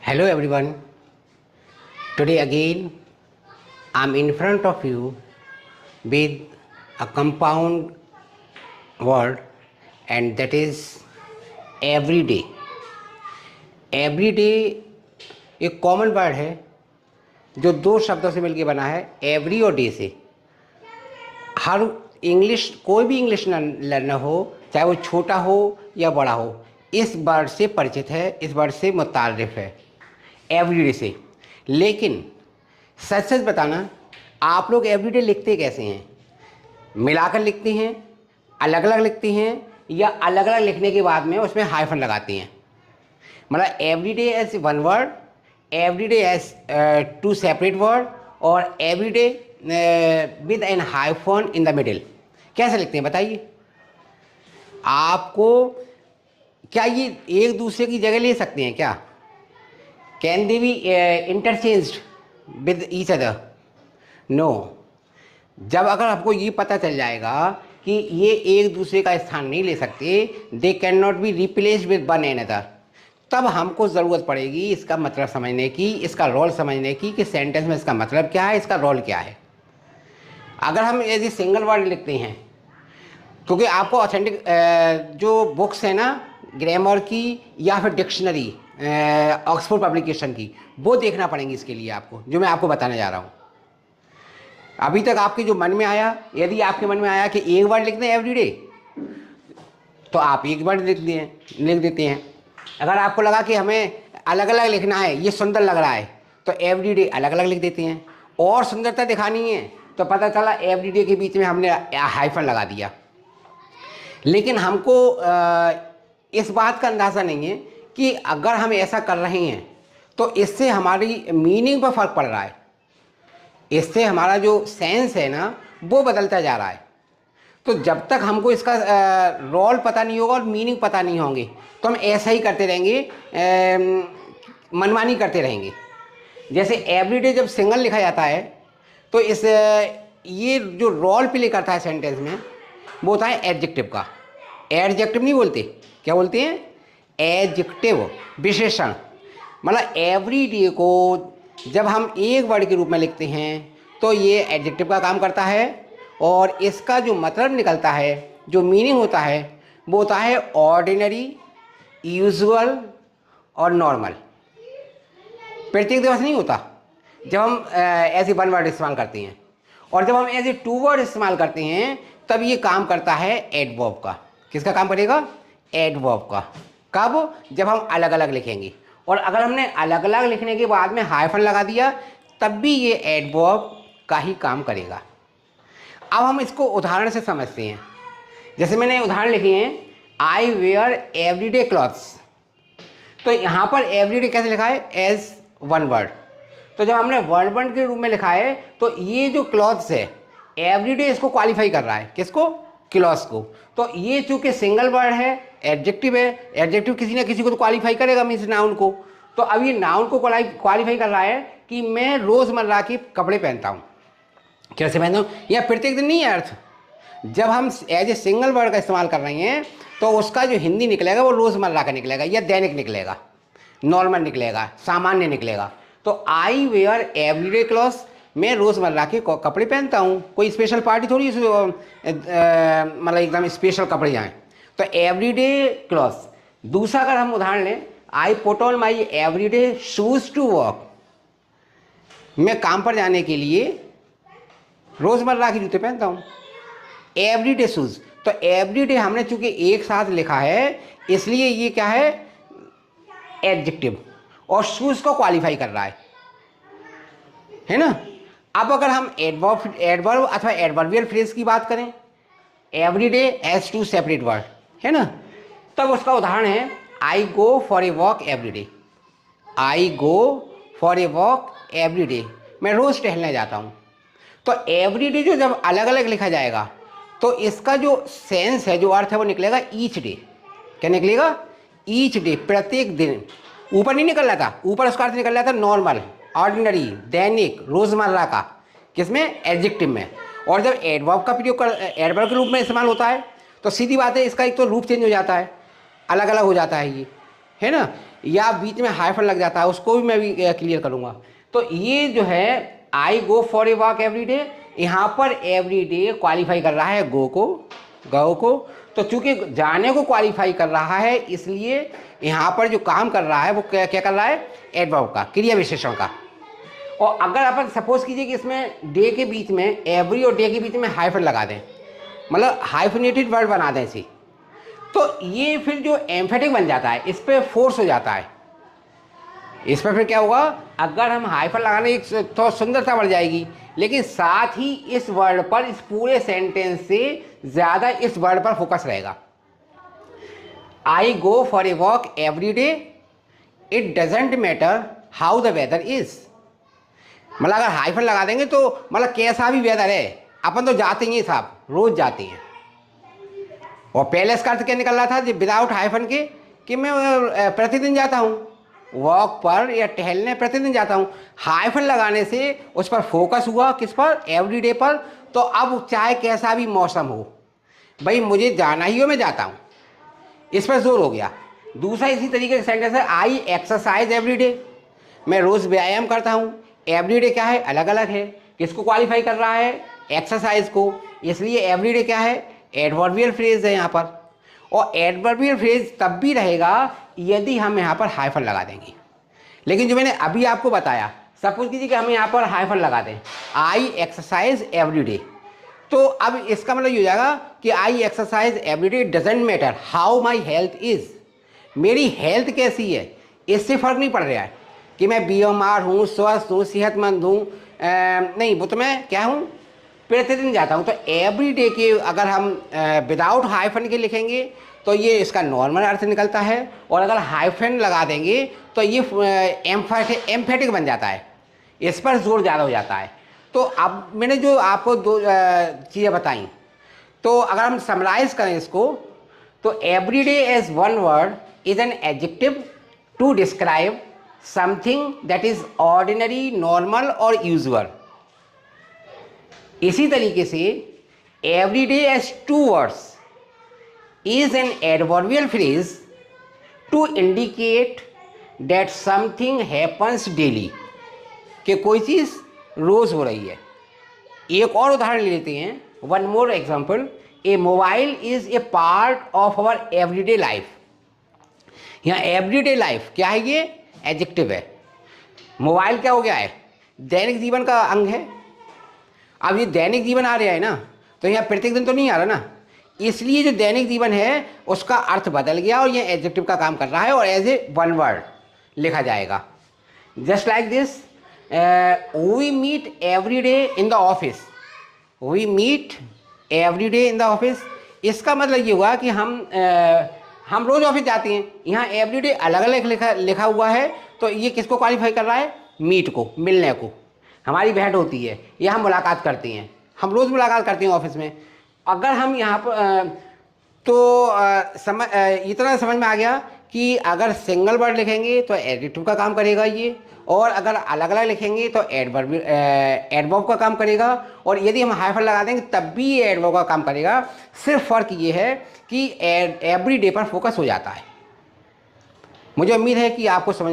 Hello everyone. Today again I'm in front of you with a compound word and that is everyday. Everyday एक common word है जो दो शब्दों से मिलकर बना है, एवरी और डे से। हर इंग्लिश कोई भी इंग्लिश लर्नर हो, चाहे वो छोटा हो या बड़ा हो, इस वर्ड से परिचित है, इस वर्ड से मुतारिफ है, एवरीडे से। लेकिन सच सच बताना, आप लोग एवरीडे लिखते कैसे हैं? मिलाकर लिखते हैं, अलग अलग लिखते हैं, या अलग अलग लिखने के बाद में उसमें हाइफन लगाते हैं? मतलब everyday as one word, everyday as two separate word, और everyday with an hyphen in the middle. कैसे लिखते हैं बताइए? आपको क्या ये एक दूसरे की जगह ले सकते हैं क्या? Can they be interchanged with each other? No. जब अगर आपको ये पता चल जाएगा कि ये एक दूसरे का स्थान नहीं ले सकते, they can not be replaced with one another, तब हमको ज़रूरत पड़ेगी इसका मतलब समझने की, इसका रोल समझने की कि सेंटेंस में इसका मतलब क्या है, इसका रोल क्या है। अगर हम एज ए सिंगल वर्ड लिखते हैं, क्योंकि आपको ऑथेंटिक जो बुक्स है ना ग्रामर की या फिर डिक्शनरी ऑक्सफोर्ड पब्लिकेशन की, वो देखना पड़ेंगी इसके लिए आपको, जो मैं आपको बताने जा रहा हूँ। अभी तक आपके जो मन में आया, यदि आपके मन में आया कि एक वर्ड लिखते हैं एवरीडे, तो आप एक वर्ड लिख देते हैं। अगर आपको लगा कि हमें अलग अलग लिखना है, ये सुंदर लग रहा है, तो एवरीडे अलग अलग लिख देते हैं। और सुंदरता दिखानी है तो पता चला एवरीडे के बीच में हमने हाइफन लगा दिया। लेकिन हमको इस बात का अंदाज़ा नहीं है कि अगर हम ऐसा कर रहे हैं तो इससे हमारी मीनिंग पर फ़र्क पड़ रहा है, इससे हमारा जो सेंस है ना वो बदलता जा रहा है। तो जब तक हमको इसका रोल पता नहीं होगा और मीनिंग पता नहीं होंगे, तो हम ऐसा ही करते रहेंगे, मनमानी करते रहेंगे। जैसे एवरीडे जब सिंगल लिखा जाता है तो इस ये जो रोल प्ले करता है सेंटेंस में, वो होता है एडजेक्टिव का। एडजेक्टिव नहीं बोलते, क्या बोलते हैं? एडजेक्टिव, विशेषण। मतलब एवरीडे को जब हम एक वर्ड के रूप में लिखते हैं तो ये एडजेक्टिव का काम करता है, और इसका जो मतलब निकलता है, जो मीनिंग होता है, वो होता है ऑर्डिनरी, यूजुअल और नॉर्मल। प्रत्येक दिवस नहीं होता जब हम ऐसे वन वर्ड इस्तेमाल करते हैं। और जब हम ऐसे टू वर्ड इस्तेमाल करते हैं तब ये काम करता है एडवर्ब का। किसका काम करेगा? एडवर्ब का। कब? जब हम अलग अलग लिखेंगे। और अगर हमने अलग अलग लिखने के बाद में हाइफन लगा दिया, तब भी ये एडवर्ब का ही काम करेगा। अब हम इसको उदाहरण से समझते हैं। जैसे मैंने उदाहरण लिखे हैं, आई वेयर एवरीडे क्लॉथ्स। तो यहाँ पर एवरीडे कैसे लिखा है? As one word. तो जब हमने वर्ड के रूप में लिखा है तो ये जो क्लॉथ्स है, एवरीडे इसको क्वालिफाई कर रहा है। किसको? क्लॉथ्स को। तो ये चूंकि सिंगल वर्ड है, एडजेक्टिव है, एडजेक्टिव किसी ना किसी को तो क्वालिफाई करेगा, मीन्स नाउन को। तो अब ये नाउन को क्वालिफाई कर रहा है कि मैं रोज़मर्रा के कपड़े पहनता हूँ। कैसे पहनता हूँ? यह प्रत्येक दिन नहीं है अर्थ। जब हम एज ए सिंगल वर्ड का इस्तेमाल कर रहे हैं तो उसका जो हिंदी निकलेगा वो रोज़मर्रा का निकलेगा, या दैनिक निकलेगा, नॉर्मल निकलेगा, सामान्य निकलेगा। तो आई वेयर एवरीडे क्लॉथ्स, मैं रोज़मर्रा के कपड़े पहनता हूँ। कोई स्पेशल पार्टी थोड़ी मतलब एकदम स्पेशल कपड़े आए। तो एवरीडे क्लॉथ्स। दूसरा अगर हम उदाहरण लें, I put on my everyday shoes to work, मैं काम पर जाने के लिए रोज़मर्रा के जूते पहनता हूँ। Everyday shoes. तो एवरीडे हमने चूंकि एक साथ लिखा है, इसलिए ये क्या है? एडजेक्टिव, और शूज़ को क्वालिफाई कर रहा है ना। अब अगर हम एडवर्ब अथवा एडवर्बियल फ्रेज की बात करें, everyday as two separate word है ना, तब उसका उदाहरण है I go for a walk everyday. I go for a walk everyday, मैं रोज़ टहलने जाता हूँ। तो एवरीडे जो जब अलग अलग लिखा जाएगा तो इसका जो सेंस है, जो अर्थ है, वो निकलेगा ईच डे। क्या निकलेगा? ईच डे, प्रत्येक दिन। ऊपर नहीं निकल रहा था, ऊपर उसका अर्थ निकल रहा था नॉर्मल, ऑर्डिनरी, दैनिक, रोज़मर्रा का। किसमें? एडजेक्टिव में। और जब एडवर्ब का प्रयोग एडवर्ब के रूप में इस्तेमाल होता है तो सीधी बात है, इसका एक तो रूप चेंज हो जाता है, अलग अलग हो जाता है ये, है ना। या बीच में हाइफन लग जाता है, उसको भी मैं भी क्लियर करूँगा। तो ये जो है I go for a walk every day, यहाँ पर एवरी डे क्वालिफाई कर रहा है गो को। तो चूंकि जाने को क्वालिफाई कर रहा है, इसलिए यहाँ पर जो काम कर रहा है वो क्या कर रहा है, एडवर्ब का, क्रिया विशेषण का। और अगर अपन सपोज कीजिए कि इसमें डे के बीच में, एवरी और डे के बीच में हाइफन लगा दें, मतलब हाइफनेटेड वर्ड बना दें इसी, तो ये फिर जो एम्फेटिक बन जाता है, इस पर फोर्स हो जाता है। इस पर फिर क्या होगा, अगर हम हाइफन लगाने की तो सुंदरता बढ़ जाएगी, लेकिन साथ ही इस वर्ड पर, इस पूरे सेंटेंस से ज़्यादा इस वर्ड पर फोकस रहेगा। I go for a walk every day, it doesn't matter how the weather is. मतलब अगर हाइफन लगा देंगे तो मतलब कैसा भी वेदर है, अपन तो जाते ही साहब, रोज जाते हैं। और पहले इसका अर्थ क्या निकल रहा था विदाउट हाइफन के, कि मैं प्रतिदिन जाता हूँ वॉक पर या टहलने, प्रतिदिन जाता हूँ। हाइफन लगाने से उस पर फोकस हुआ, किस पर, एवरीडे पर। तो अब चाहे कैसा भी मौसम हो, भाई मुझे जाना ही हो, मैं जाता हूँ, इस पर जोर हो गया। दूसरा इसी तरीके का सेंटेंस है, आई एक्सरसाइज एवरीडे, मैं रोज़ व्यायाम करता हूँ। एवरीडे क्या है, अलग अलग है, किसको क्वालिफाई कर रहा है, एक्सरसाइज को, इसलिए एवरीडे क्या है, एडवर्बियल फ्रेज है यहाँ पर। और एडवर्बियल फ्रेज तब भी रहेगा यदि हम यहाँ पर हाइफन लगा देंगे। लेकिन जो मैंने अभी आपको बताया, सपोज कीजिए कि हम यहाँ पर हाइफन लगा दें, आई एक्सरसाइज एवरीडे, तो अब इसका मतलब ये हो जाएगा कि I exercise everyday doesn't matter how my health is, मेरी हेल्थ कैसी है इससे फ़र्क नहीं पड़ रहा है कि मैं बीमार हूँ, स्वस्थ हूँ, सेहतमंद हूँ, नहीं, वो तो मैं क्या हूँ, प्रतिदिन जाता हूँ। तो एवरी डे के अगर हम विदाउट हाइफन के लिखेंगे तो ये इसका नॉर्मल अर्थ निकलता है, और अगर हाइफन लगा देंगे तो ये एम्फेटिक बन जाता है, इस पर जोर ज़्यादा हो जाता है। तो अब मैंने जो आपको दो चीज़ें बताई, तो अगर हम समराइज करें इसको, तो every day as one word is an adjective to describe something that is ordinary, normal और यूजुअल। इसी तरीके से every day as two words is an adverbial phrase to indicate that something happens daily, कि कोई चीज़ रोज़ हो रही है। एक और उदाहरण ले लेते हैं, one more example, a mobile is a part of our everyday life. यहाँ एवरीडे लाइफ क्या है, ये एडजेक्टिव है। मोबाइल क्या हो गया है, दैनिक जीवन का अंग है। अब ये दैनिक जीवन आ रहा है ना, तो यहाँ प्रत्येक दिन तो नहीं आ रहा ना, इसलिए जो दैनिक जीवन है उसका अर्थ बदल गया और ये एडजेक्टिव का काम कर रहा है और एज ए वन वर्ड लिखा जाएगा। Just like this, we meet every day in the office, we meet every day in the office, इसका मतलब ये हुआ कि हम रोज़ ऑफिस जाते हैं। यहाँ एवरी डे अलग अलग लिखा हुआ है, तो ये किसको क्वालिफाई कर रहा है, मीट को, मिलने को। हमारी भेंट होती है या हम मुलाकात करते हैं, हम रोज़ मुलाकात करते हैं ऑफिस में। अगर हम यहाँ पर इतना समझ में आ गया कि अगर सिंगल वर्ड लिखेंगे तो एडजेक्टिव का काम करेगा ये, और अगर अलग अलग लिखेंगे तो एडवर्ब का काम करेगा, और यदि हम हाइफन लगा देंगे तब भी ये एडवर्ब का काम करेगा। सिर्फ फ़र्क ये है कि एवरी डे पर फोकस हो जाता है। मुझे उम्मीद है कि आपको समझ